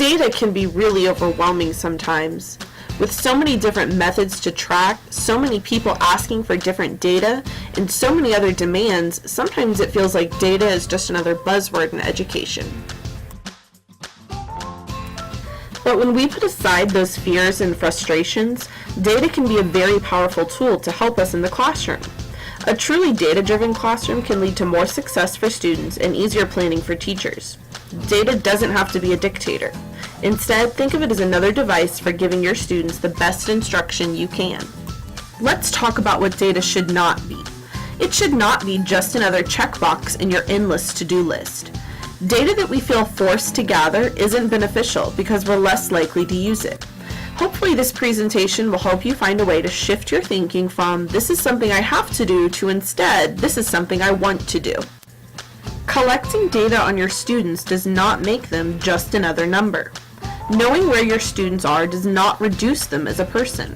Data can be really overwhelming sometimes. With so many different methods to track, so many people asking for different data, and so many other demands, sometimes it feels like data is just another buzzword in education. But when we put aside those fears and frustrations, data can be a very powerful tool to help us in the classroom. A truly data-driven classroom can lead to more success for students and easier planning for teachers. Data doesn't have to be a dictator. Instead, think of it as another device for giving your students the best instruction you can. Let's talk about what data should not be. It should not be just another checkbox in your endless to-do list. Data that we feel forced to gather isn't beneficial because we're less likely to use it. Hopefully this presentation will help you find a way to shift your thinking from "this is something I have to do" to instead "this is something I want to do." Collecting data on your students does not make them just another number. Knowing where your students are does not reduce them as a person.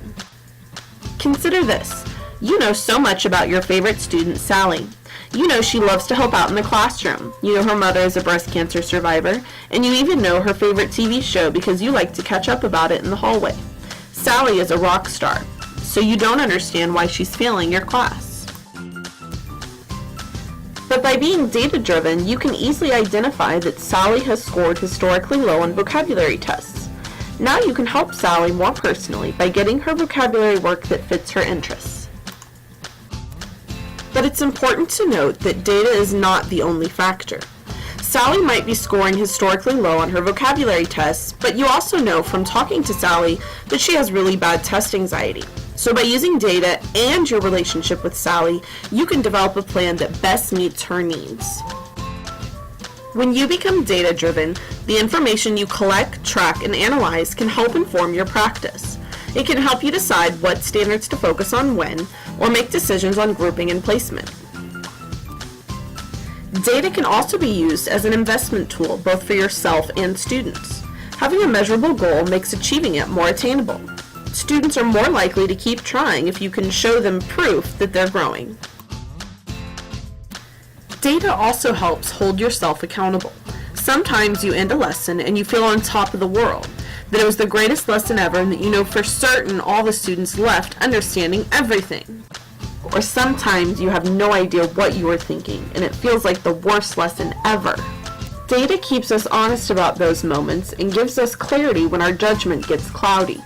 Consider this. You know so much about your favorite student, Sally. You know she loves to help out in the classroom. You know her mother is a breast cancer survivor, and you even know her favorite TV show because you like to catch up about it in the hallway. Sally is a rock star, so you don't understand why she's failing your class. But by being data-driven, you can easily identify that Sally has scored historically low on vocabulary tests. Now you can help Sally more personally by getting her vocabulary work that fits her interests. But it's important to note that data is not the only factor. Sally might be scoring historically low on her vocabulary tests, but you also know from talking to Sally that she has really bad test anxiety. So by using data and your relationship with Sally, you can develop a plan that best meets her needs. When you become data-driven, the information you collect, track, and analyze can help inform your practice. It can help you decide what standards to focus on when, or make decisions on grouping and placement. Data can also be used as an investment tool both for yourself and students. Having a measurable goal makes achieving it more attainable. Students are more likely to keep trying if you can show them proof that they're growing. Data also helps hold yourself accountable. Sometimes you end a lesson and you feel on top of the world, that it was the greatest lesson ever and that you know for certain all the students left understanding everything. Or sometimes you have no idea what you were thinking and it feels like the worst lesson ever. Data keeps us honest about those moments and gives us clarity when our judgment gets cloudy.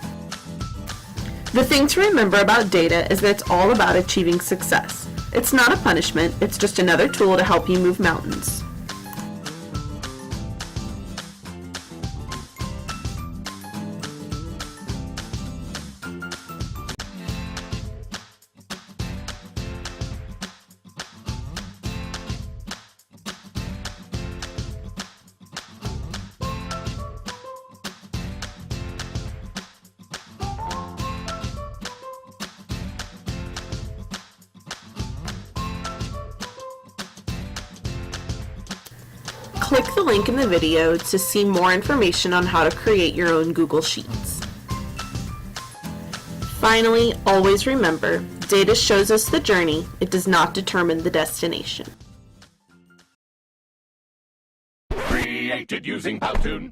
The thing to remember about data is that it's all about achieving success. It's not a punishment, it's just another tool to help you move mountains. Click the link in the video to see more information on how to create your own Google Sheets. Finally, always remember, data shows us the journey, it does not determine the destination. Created using Powtoon.